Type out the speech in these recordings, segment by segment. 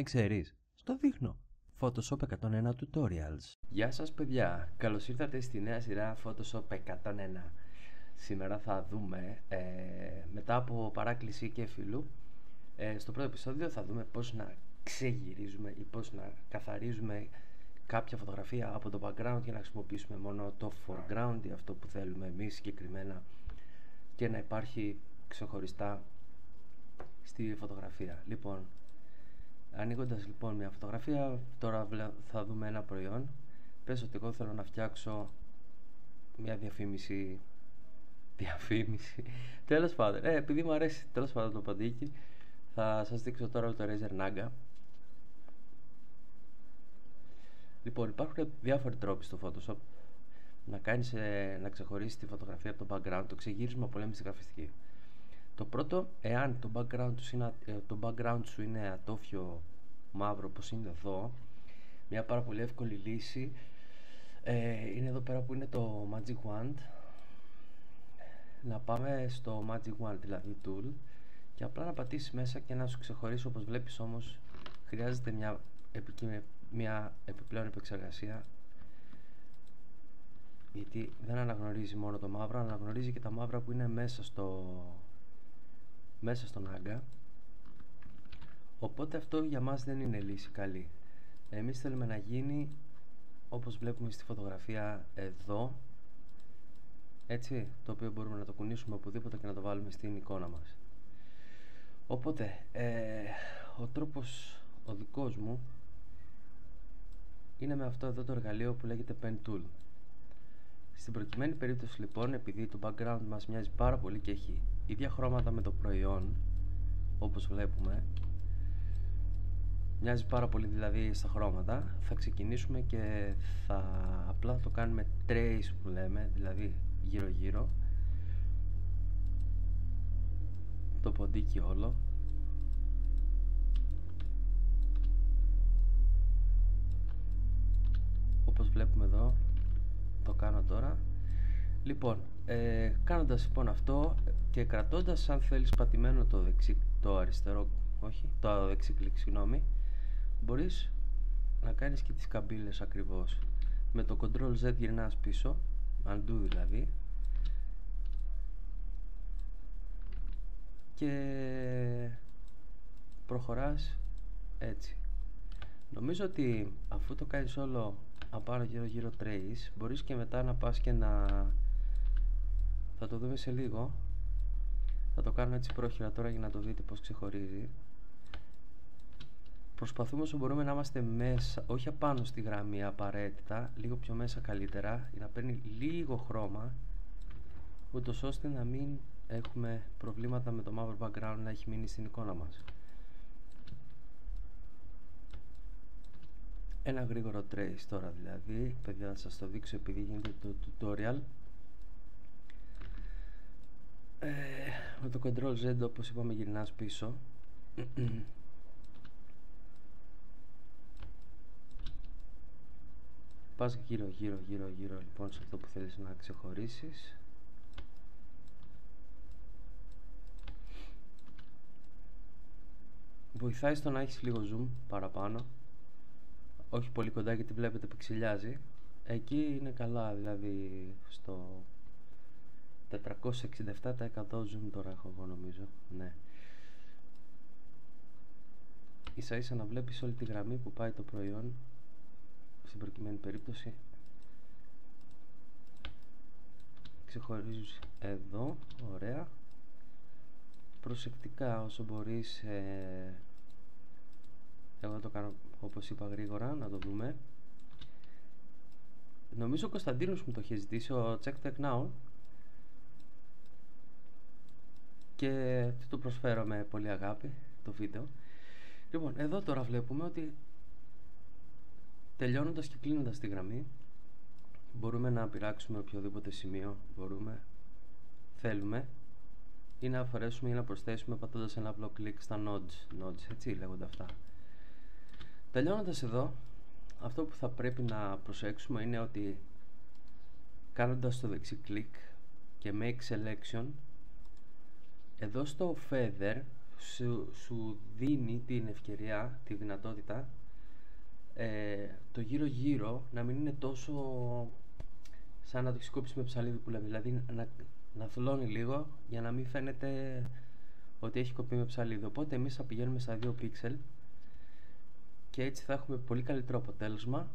δεν ξέρεις, στο δείχνω. Photoshop 101 Tutorials. Γεια σας παιδιά, καλώς ήρθατε στη νέα σειρά Photoshop 101. Σήμερα θα δούμε, μετά από παράκληση και φίλου, στο πρώτο επεισόδιο θα δούμε πώς να ξεγυρίζουμε ή πώς να καθαρίζουμε κάποια φωτογραφία από το background για να χρησιμοποιήσουμε μόνο το foreground ή αυτό που θέλουμε εμείς συγκεκριμένα και να υπάρχει ξεχωριστά στη φωτογραφία. Λοιπόν, ανοίγοντας λοιπόν μια φωτογραφία, τώρα θα δούμε ένα προϊόν. Πες ότι εγώ θέλω να φτιάξω μια διαφήμιση. Τέλος πάντων, επειδή μου αρέσει τέλος πάντων το παντίκι, θα σας δείξω τώρα το Razer Naga. Λοιπόν, υπάρχουν διάφοροι τρόποι στο Photoshop να ξεχωρίσεις τη φωτογραφία από το background, το ξεγύρισμα πολέμηση στη γραφιστική. Το πρώτο, εάν το background σου είναι ατόφιο μαύρο όπως είναι εδώ, μια πάρα πολύ εύκολη λύση είναι εδώ πέρα που είναι το Magic Wand. Να πάμε στο Magic Wand, δηλαδή Tool, και απλά να πατήσεις μέσα και να σου ξεχωρίσει. Όπως βλέπεις όμως χρειάζεται μια επιπλέον επεξεργασία, γιατί δεν αναγνωρίζει μόνο το μαύρο, αναγνωρίζει και τα μαύρα που είναι μέσα στον Naga. Οπότε αυτό για μας δεν είναι λύση καλή. Εμείς θέλουμε να γίνει όπως βλέπουμε στη φωτογραφία εδώ, έτσι, το οποίο μπορούμε να το κουνήσουμε οπουδήποτε και να το βάλουμε στην εικόνα μας. Οπότε ο τρόπος ο δικός μου είναι με αυτό εδώ το εργαλείο που λέγεται Pen Tool. Στην προκειμένη περίπτωση λοιπόν, επειδή το background μας μοιάζει πάρα πολύ και έχει ίδια χρώματα με το προϊόν, όπως βλέπουμε, μοιάζει πάρα πολύ δηλαδή στα χρώματα, θα ξεκινήσουμε και απλά θα το κάνουμε trace που λέμε, δηλαδή γύρω γύρω το ποντίκι όλο. Όπως βλέπουμε εδώ, το κάνω τώρα. Λοιπόν, κάνοντας λοιπόν αυτό και κρατώντας, αν θέλεις, πατημένο το αριστερό, όχι, το δεξί κλικ, συγγνώμη, μπορείς να κάνεις και τις καμπύλες ακριβώς. Με το Ctrl Z γυρνάς πίσω, undo δηλαδή, και προχωράς έτσι. Νομίζω ότι αφού το κάνεις όλο απάνω γύρω γύρω trace, μπορείς και μετά να πας και θα το δούμε σε λίγο. Θα το κάνω έτσι πρόχειρα τώρα για να το δείτε πως ξεχωρίζει. Προσπαθούμε όσο μπορούμε να είμαστε μέσα, όχι απάνω στη γραμμή απαραίτητα, λίγο πιο μέσα καλύτερα, για να παίρνει λίγο χρώμα, ούτως ώστε να μην έχουμε προβλήματα με το μαύρο background να έχει μείνει στην εικόνα μας. Ένα γρήγορο trace τώρα δηλαδή, παιδιά, θα σας το δείξω επειδή γίνεται το tutorial. Με το Ctrl Z, όπως είπαμε, γυρνάς πίσω. Πας γύρω λοιπόν σε αυτό που θέλεις να ξεχωρίσεις. Βοηθάει στο να έχεις λίγο zoom παραπάνω, όχι πολύ κοντά γιατί βλέπετε πιξιλιάζει. Εκεί είναι καλά, δηλαδή στο 467% zoom τώρα έχω εγώ, νομίζω. Ναι, ίσα ίσα να βλέπεις όλη τη γραμμή που πάει το προϊόν στην προκειμένη περίπτωση. Ξεχωρίζεις εδώ, ωραία. Προσεκτικά όσο μπορείς, εγώ το κάνω όπως είπα γρήγορα, να το δούμε. Νομίζω ο Κωνσταντίνος μου το είχε ζητήσει, ο Check Tech Now, και το προσφέρω με πολύ αγάπη το βίντεο. Λοιπόν, εδώ τώρα βλέπουμε ότι τελειώνοντας και κλείνοντας τη γραμμή μπορούμε να πειράξουμε οποιοδήποτε σημείο θέλουμε, ή να αφαιρέσουμε ή να προσθέσουμε πατώντας ένα απλό κλικ στα nodes, έτσι λέγονται αυτά. Τελειώνοντας εδώ, αυτό που θα πρέπει να προσέξουμε είναι ότι κάνοντας το δεξί κλικ και make selection, εδώ στο feather, σου δίνει την ευκαιρία, τη δυνατότητα το γύρω γύρω να μην είναι τόσο σαν να το έχεις κόψει με ψαλίδι που λέμε, δηλαδή να θολώνει λίγο για να μην φαίνεται ότι έχει κοπεί με ψαλίδι. Οπότε εμείς θα πηγαίνουμε στα 2 πίξελ και έτσι θα έχουμε πολύ καλύτερο αποτέλεσμα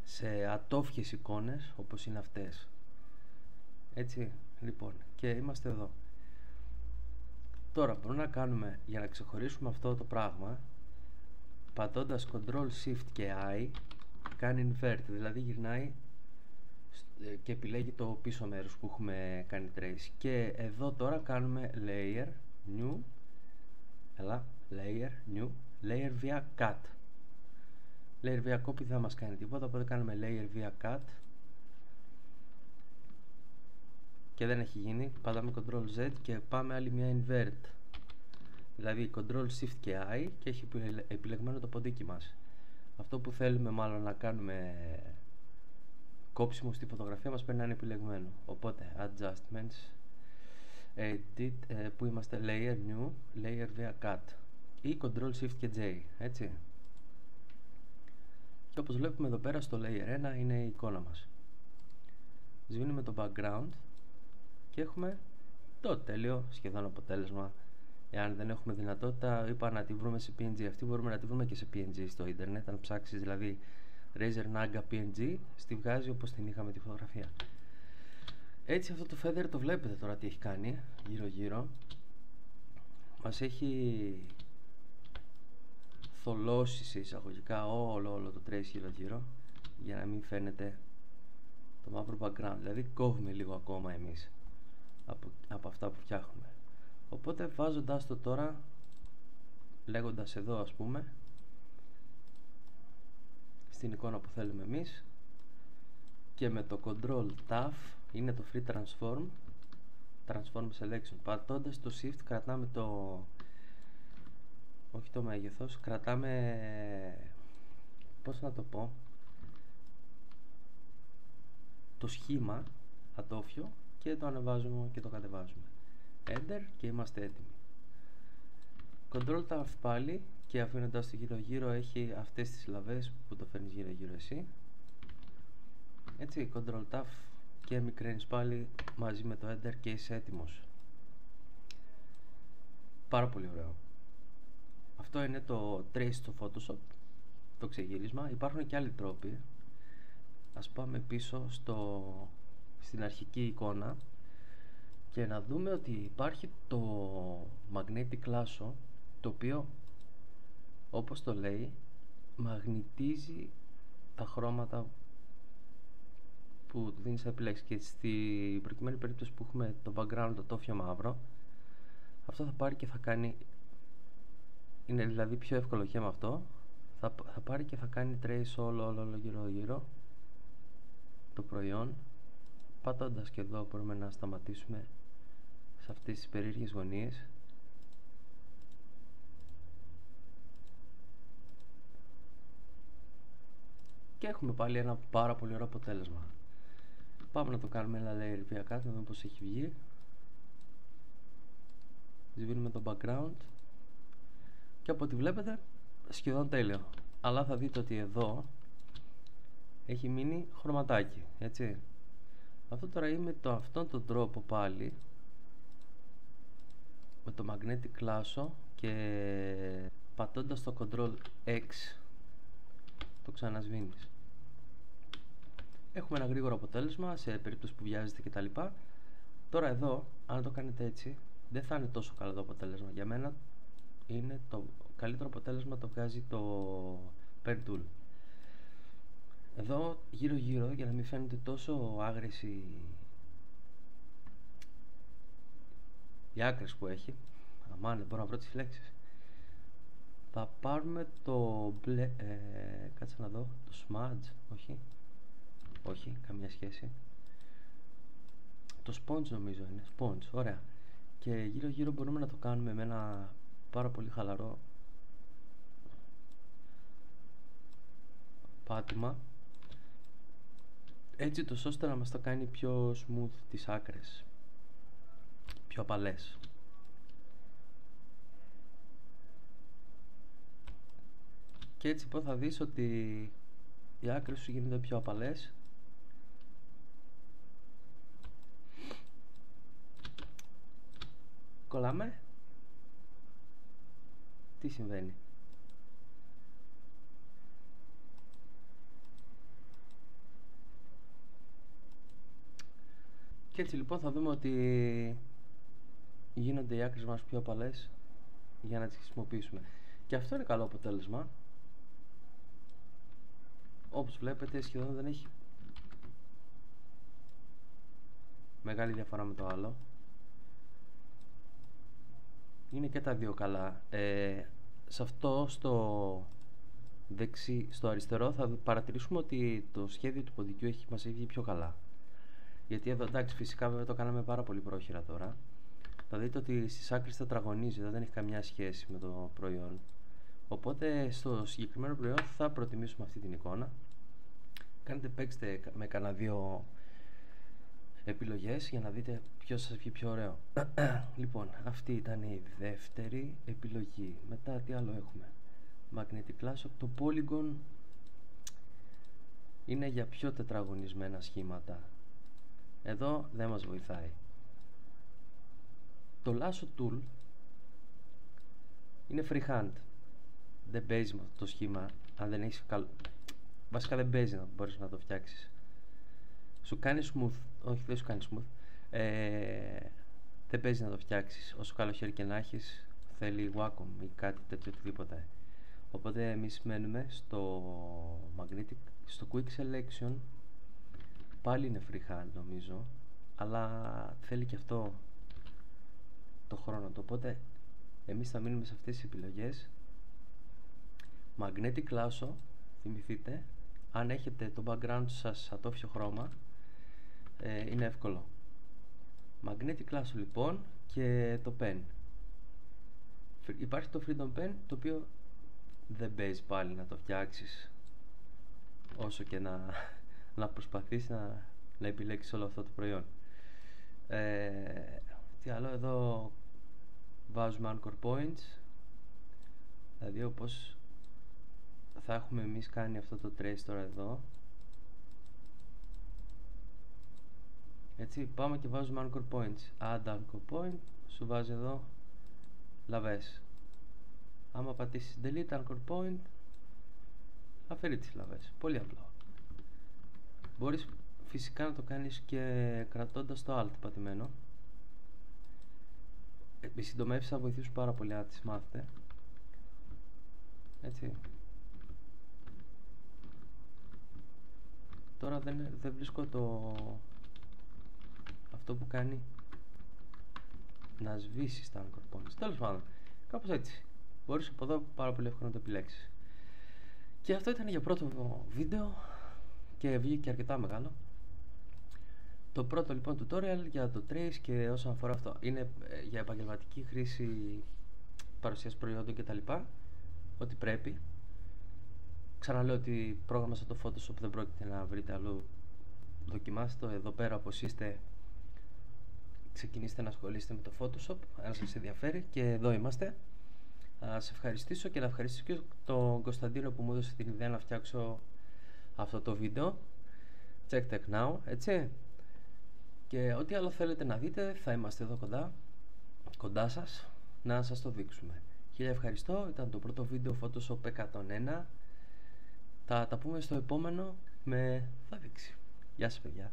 σε ατόφιες εικόνες όπως είναι αυτές. Έτσι, λοιπόν, και είμαστε εδώ. Τώρα μπορούμε να κάνουμε, για να ξεχωρίσουμε αυτό το πράγμα, πατώντας Ctrl Shift και I, κάνει invert, δηλαδή γυρνάει και επιλέγει το πίσω μέρος που έχουμε κάνει trace. Και εδώ τώρα κάνουμε layer, new, layer, new, layer via cut. Layer via copy δεν θα μας κάνει τίποτα, οπότε κάνουμε layer via cut και δεν έχει γίνει. Πατάμε Ctrl Z και πάμε άλλη μια invert, δηλαδή Ctrl Shift και I, και έχει επιλεγμένο το ποντίκι μας. Αυτό που θέλουμε μάλλον να κάνουμε κόψιμο στη φωτογραφία μας πρέπει να είναι επιλεγμένο. Οπότε adjustments, edit, που είμαστε, layer new, layer via cut ή Ctrl Shift και J, έτσι. Και όπως βλέπουμε εδώ πέρα στο layer 1 είναι η εικόνα μας. Σβήνουμε το background και έχουμε το τέλειο σχεδόν αποτέλεσμα. Εάν δεν έχουμε δυνατότητα, είπα να τη βρούμε σε PNG, αυτή μπορούμε να τη βρούμε και σε PNG στο ίντερνετ. Αν ψάξεις δηλαδή Razer Naga PNG, στη βγάζει όπως την είχαμε τη φωτογραφία. Έτσι αυτό το feather το βλέπετε τώρα τι έχει κάνει γύρω γύρω. Μας έχει θολώσει σε εισαγωγικά όλο το trace γύρω γύρω, για να μην φαίνεται το μαύρο background, δηλαδή κόβουμε λίγο ακόμα εμείς από αυτά που φτιάχνουμε. Οπότε βάζοντας το τώρα, λέγοντας εδώ ας πούμε στην εικόνα που θέλουμε εμείς, και με το Ctrl Tab, είναι το Free Transform Selection, πατώντας το Shift κρατάμε όχι το μέγεθος, κρατάμε, πώς να το πω, το σχήμα ατόφιο και το ανεβάζουμε και το κατεβάζουμε. Enter και είμαστε έτοιμοι. Ctrl Tab πάλι και αφήνοντας το γύρω γύρω έχει αυτές τις λαβές που το φέρνεις γύρω γύρω εσύ. Έτσι, Ctrl Tab και μικραίνεις πάλι μαζί με το Enter και είσαι έτοιμος. Πάρα πολύ ωραίο. Αυτό είναι το trace στο Photoshop, το ξεγύρισμα. Υπάρχουν και άλλοι τρόποι. Ας πάμε πίσω στην αρχική εικόνα και να δούμε ότι υπάρχει το Magnetic Lasso, το οποίο, όπως το λέει, μαγνητίζει τα χρώματα που δίνεις να επιλέξεις. Και στην προκειμένη περίπτωση που έχουμε το background το τόφιο μαύρο, αυτό θα πάρει και θα κάνει, είναι δηλαδή πιο εύκολο και με αυτό, θα πάρει και θα κάνει trace όλο γύρω γύρω το προϊόν. Πατώντας και εδώ μπορούμε να σταματήσουμε σε αυτές τις περίεργες γωνίες. Και έχουμε πάλι ένα πάρα πολύ ωραίο αποτέλεσμα. Πάμε να το κάνουμε ένα layer via cut, να δούμε πως έχει βγει. Σβήνουμε το background και από ό,τι βλέπετε σχεδόν τέλειο. Αλλά θα δείτε ότι εδώ έχει μείνει χρωματάκι, έτσι. Αυτό τώρα είναι αυτόν τον τρόπο πάλι με το Magnetic Lasso και πατώντας το Ctrl X το ξανασβήνεις. Έχουμε ένα γρήγορο αποτέλεσμα σε περίπτωση που βιάζεται κτλ. Τώρα εδώ, αν το κάνετε έτσι, δεν θα είναι τόσο καλό το αποτέλεσμα. Για μένα είναι το καλύτερο αποτέλεσμα, το βγάζει το Pen Tool. Εδώ γύρω γύρω, για να μην φαίνεται τόσο άγρες οι άκρες που έχει, αμάν δεν μπορώ να βρω τις λέξεις, θα πάρουμε το μπλε, κάτσε να δω, το smudge, όχι, καμία σχέση, το sponge νομίζω είναι, sponge, ωραία, και γύρω γύρω μπορούμε να το κάνουμε με ένα πάρα πολύ χαλαρό πάτημα, έτσι το ώστε να μας το κάνει πιο smooth τις άκρες, πιο απαλές. Και έτσι πω θα δεις ότι οι άκρες σου γίνονται πιο απαλές. Κολλάμε. Τι συμβαίνει? Και έτσι λοιπόν θα δούμε ότι γίνονται οι άκρες μας πιο απαλές για να τις χρησιμοποιήσουμε. Και αυτό είναι καλό αποτέλεσμα. Όπως βλέπετε σχεδόν δεν έχει μεγάλη διαφορά με το άλλο. Είναι και τα δύο καλά. Σε αυτό στο αριστερό θα παρατηρήσουμε ότι το σχέδιο του ποντικού μας έχει βγει πιο καλά. Γιατί εδώ εντάξει φυσικά βέβαια το κάναμε πάρα πολύ πρόχειρα τώρα. Θα δείτε ότι στις άκρες τετραγωνίζει, δεν έχει καμιά σχέση με το προϊόν. Οπότε στο συγκεκριμένο προϊόν θα προτιμήσουμε αυτή την εικόνα. Παίξτε με κανένα δύο επιλογές για να δείτε ποιος σας βγει πιο ωραίο. Λοιπόν, αυτή ήταν η δεύτερη επιλογή. Μετά τι άλλο έχουμε? Magnetic Lasso. Το Polygon είναι για πιο τετραγωνισμένα σχήματα. Εδώ δεν μας βοηθάει. Το Lasso Tool είναι freehand. Δεν παίζει με αυτό το σχήμα. Αν δεν έχεις βασικά δεν παίζει να μπορείς να το φτιάξεις. Σου κάνει smooth. Όχι, δεν σου κάνει smooth. Δεν παίζει να το φτιάξεις. Όσο καλό χέρι και να έχεις, θέλει Wacom ή κάτι τέτοιο οτιδήποτε. Οπότε εμείς μένουμε στο Magnetic, στο Quick Selection. Πάλι είναι freehand νομίζω, αλλά θέλει και αυτό το χρόνο του. Οπότε εμείς θα μείνουμε σε αυτές τις επιλογές. Magnetic Lasso, θυμηθείτε, αν έχετε το background σας ατόφιο χρώμα, είναι εύκολο. Magnetic Lasso λοιπόν και το pen. Υπάρχει το Freedom Pen, το οποίο δεν παίζει πάλι να το φτιάξεις, όσο και να προσπαθείς να επιλέξεις όλο αυτό το προϊόν. Τι άλλο? Εδώ βάζουμε anchor points, δηλαδή όπως θα έχουμε εμείς κάνει αυτό το trace τώρα εδώ. Έτσι, πάμε και βάζουμε anchor points. Add anchor point, σου βάζει εδώ λαβές. Άμα πατήσεις delete anchor point, αφαιρεί τις λαβές. Πολύ απλό. Μπορείς φυσικά να το κάνεις και κρατώντας το alt πατημένο. Οι συντομεύσεις θα βοηθήσουν πάρα πολύ να τις μάθετε. Έτσι. Τώρα δεν βρίσκω αυτό που κάνει να σβήσεις τα anchor points. Τέλος πάντων, κάπως έτσι. Μπορείς από εδώ πάρα πολύ εύκολα να το επιλέξεις. Και αυτό ήταν για πρώτο βίντεο και βγήκε αρκετά μεγάλο. Το πρώτο λοιπόν tutorial για το trace, και όσον αφορά αυτό είναι για επαγγελματική χρήση, παρουσίαση προϊόντων κτλ. Ό,τι πρέπει. Ξαναλέω ότι πρόγραμμα σαν το Photoshop δεν πρόκειται να βρείτε αλλού. Δοκιμάστε το εδώ πέρα όπως είστε. Ξεκινήστε να ασχολείστε με το Photoshop αν σας ενδιαφέρει, και εδώ είμαστε. Να σε ευχαριστήσω και να ευχαριστήσω και τον Κωνσταντίνο που μου έδωσε την ιδέα να φτιάξω αυτό το βίντεο. Check Tech Now, έτσι. Και ό,τι άλλο θέλετε να δείτε, θα είμαστε εδώ κοντά σας, να σας το δείξουμε. Χίλια ευχαριστώ, ήταν το πρώτο βίντεο Photoshop 101. Θα τα πούμε στο επόμενο με θα δείξει. Γεια σας παιδιά.